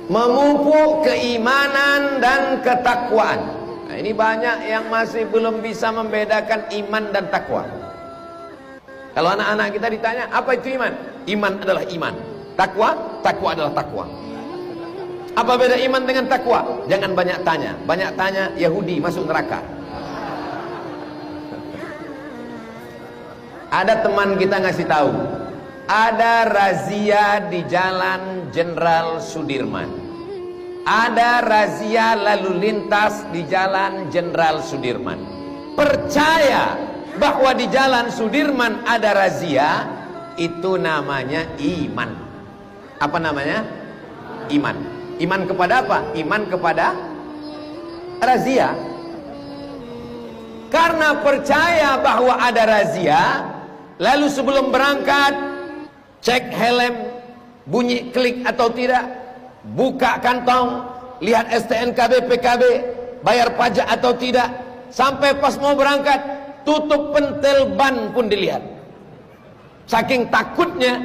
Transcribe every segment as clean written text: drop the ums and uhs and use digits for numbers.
memupuk keimanan dan ketakwaan. Nah, ini banyak yang masih belum bisa membedakan iman dan takwa. Kalau anak-anak kita ditanya, apa itu iman? Iman adalah iman. Takwa, takwa adalah takwa. Apa beda iman dengan takwa? Jangan banyak tanya. Banyak tanya, Yahudi masuk neraka. Ada teman kita ngasih tahu, ada razia di Jalan Jenderal Sudirman. Ada razia lalu lintas di Jalan Jenderal Sudirman. Percaya bahwa di Jalan Sudirman ada razia, itu namanya iman. Apa namanya? Iman. Iman kepada apa? Iman kepada razia. Karena percaya bahwa ada razia, lalu sebelum berangkat cek helm, bunyi klik atau tidak, buka kantong, lihat STNK PKB, bayar pajak atau tidak, sampai pas mau berangkat tutup pentil ban pun dilihat. Saking takutnya,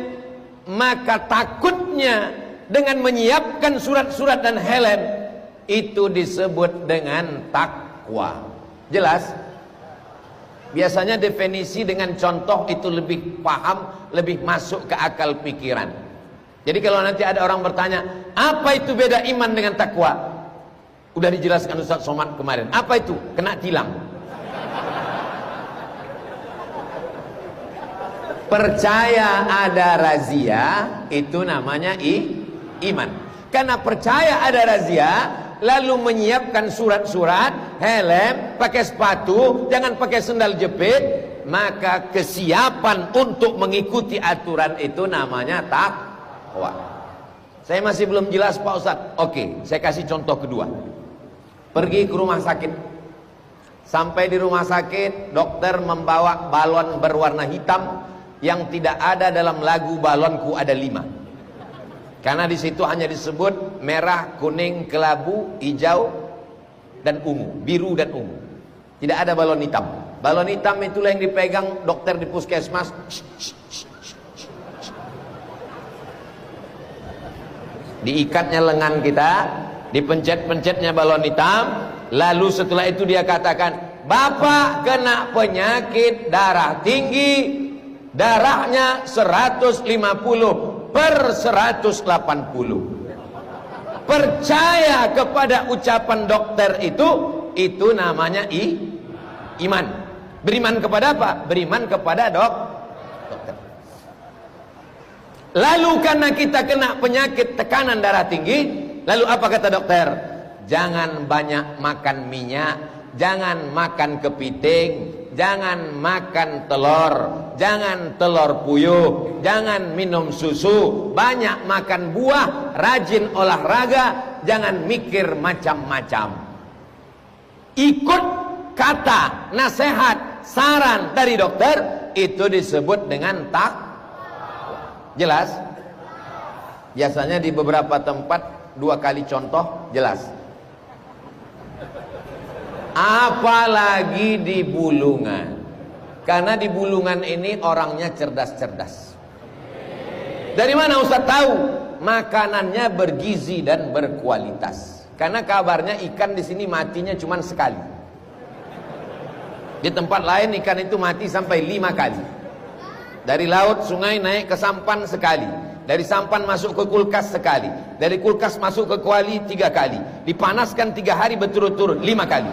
maka takutnya dengan menyiapkan surat-surat dan helm itu disebut dengan takwa. Jelas? Biasanya definisi dengan contoh itu lebih paham, lebih masuk ke akal pikiran. Jadi kalau nanti ada orang bertanya, apa itu beda iman dengan takwa? Udah dijelaskan Ustaz Somad kemarin. Apa itu? Kena tilang. Percaya ada razia, itu namanya iman. Karena percaya ada razia, lalu menyiapkan surat-surat, helm, pakai sepatu, jangan pakai sendal jepit, maka kesiapan untuk mengikuti aturan itu namanya takwa. Saya masih belum jelas Pak Ustadz. Oke, saya kasih contoh kedua. Pergi ke rumah sakit. Sampai di rumah sakit, dokter membawa balon berwarna hitam yang tidak ada dalam lagu balonku ada 5. Karena di situ hanya disebut merah, kuning, kelabu, hijau, dan ungu, biru dan ungu. Tidak ada balon hitam. Balon hitam itulah yang dipegang dokter di puskesmas. Diikatnya lengan kita, dipencet-pencetnya balon hitam, lalu setelah itu dia katakan, Bapak kena penyakit darah tinggi, darahnya 150/180. Percaya kepada ucapan dokter itu namanya iman. Beriman kepada apa? Beriman kepada dokter. Lalu karena kita kena penyakit tekanan darah tinggi, lalu apa kata dokter? Jangan banyak makan minyak, jangan makan kepiting, jangan makan telur, jangan telur puyuh, jangan minum susu, banyak makan buah, rajin olahraga, jangan mikir macam-macam. Ikut kata, nasihat, saran dari dokter, itu disebut dengan takwa. Jelas? Biasanya di beberapa tempat 2 kali contoh jelas. Apalagi di Bulungan. Karena di Bulungan ini orangnya cerdas-cerdas. Dari mana Ustaz tahu? Makanannya bergizi dan berkualitas. Karena kabarnya ikan di sini matinya cuma sekali. Di tempat lain ikan itu mati sampai 5 kali. Dari laut, sungai naik ke sampan sekali. Dari sampan masuk ke kulkas sekali. Dari kulkas masuk ke kuali 3 kali. Dipanaskan 3 hari berturut-turut 5 kali.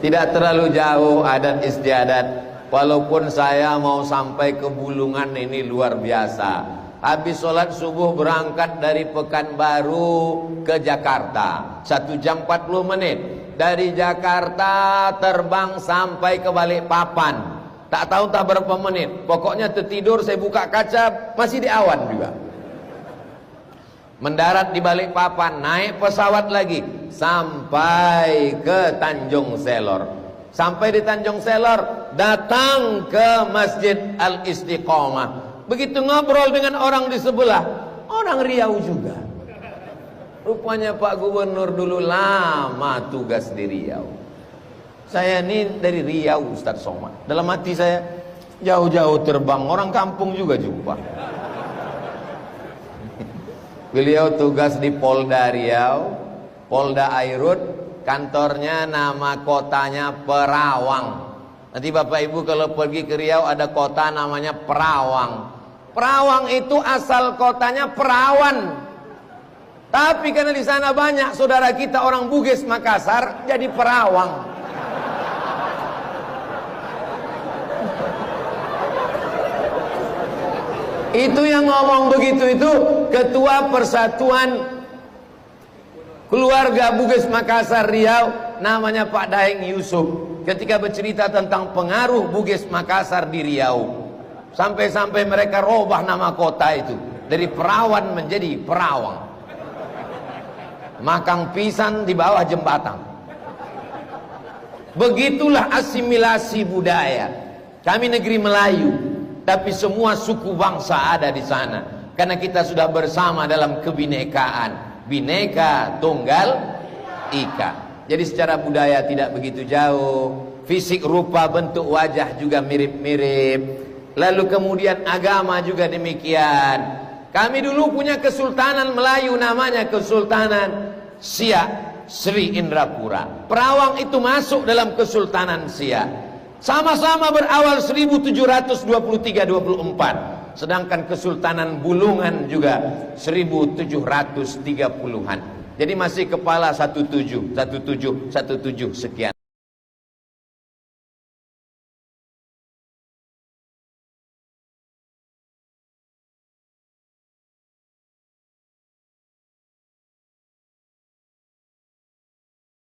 Tidak terlalu jauh adat istiadat. Walaupun saya mau sampai ke Bulungan ini luar biasa. Habis sholat subuh berangkat dari Pekanbaru ke Jakarta 1 jam 40 menit. Dari Jakarta terbang sampai ke Balikpapan. Tak tahu tak berapa menit. Pokoknya tertidur, saya buka kaca masih di awan juga. Mendarat di Balikpapan, naik pesawat lagi sampai ke Tanjung Selor. Sampai di Tanjung Selor, datang ke Masjid Al-Istiqomah. Begitu ngobrol dengan orang di sebelah, orang Riau juga. Rupanya Pak Gubernur dulu lama tugas di Riau. Saya ini dari Riau Ustaz Somad. Dalam hati saya, Jauh-jauh terbang, orang kampung juga jumpa. Beliau tugas di Polda Riau, Polda Airut, kantornya nama kotanya Perawang. Nanti Bapak Ibu kalau pergi ke Riau ada kota namanya Perawang. Perawang itu asal kotanya perawan. Tapi karena di sana banyak saudara kita orang Bugis Makassar jadi Perawang. Itu yang ngomong begitu itu Ketua Persatuan Keluarga Bugis Makassar Riau, namanya Pak Daeng Yusuf. Ketika bercerita tentang pengaruh Bugis Makassar di Riau, sampai-sampai mereka robah nama kota itu dari Perawan menjadi Perawang. Makang pisan di bawah jembatan. Begitulah asimilasi budaya. Kami negeri Melayu, tapi semua suku bangsa ada di sana. Karena kita sudah bersama dalam kebinekaan. Bineka Tunggal Ika. Jadi secara budaya tidak begitu jauh. Fisik rupa bentuk wajah juga mirip-mirip. Lalu kemudian agama juga demikian. Kami dulu punya Kesultanan Melayu namanya Kesultanan Siak Sri Indrapura. Perawang itu masuk dalam Kesultanan Siak. Sama-sama berawal 1723-24. Sedangkan Kesultanan Bulungan juga 1730-an. Jadi masih kepala 17 sekian.